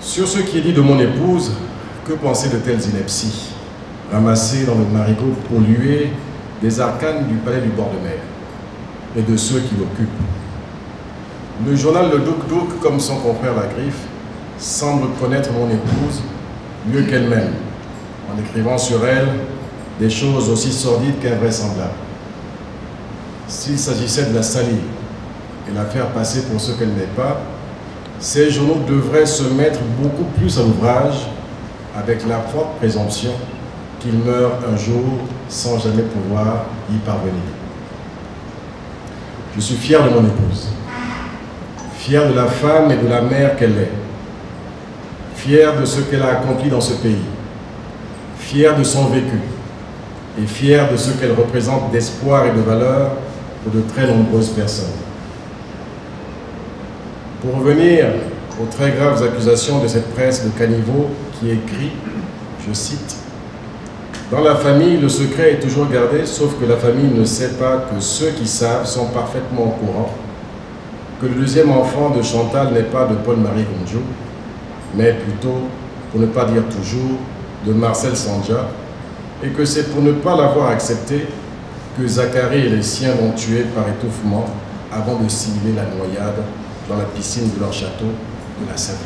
Sur ce qui est dit de mon épouse, que penser de telles inepties, ramassées dans le marigot pollué des arcanes du palais du bord de mer et de ceux qui l'occupent? Le journal Le Douk Douk, comme son confrère La Griffe, semble connaître mon épouse mieux qu'elle-même, en écrivant sur elle des choses aussi sordides qu'invraisemblables. S'il s'agissait de la salir et la faire passer pour ce qu'elle n'est pas, ces journaux devraient se mettre beaucoup plus à l'ouvrage avec la forte présomption qu'il meurt un jour sans jamais pouvoir y parvenir. Je suis fier de mon épouse, fier de la femme et de la mère qu'elle est, fier de ce qu'elle a accompli dans ce pays, fier de son vécu et fier de ce qu'elle représente d'espoir et de valeur pour de très nombreuses personnes. Pour revenir aux très graves accusations de cette presse de caniveau qui écrit, je cite, « Dans la famille, le secret est toujours gardé, sauf que la famille ne sait pas que ceux qui savent sont parfaitement au courant, que le deuxième enfant de Chantal n'est pas de Paul-Marie Gonjo, mais plutôt, pour ne pas dire toujours, de Marcel Sandja, et que c'est pour ne pas l'avoir accepté que Zacharie et les siens l'ont tué par étouffement avant de simuler la noyade dans la piscine de leur château de la Sablière. »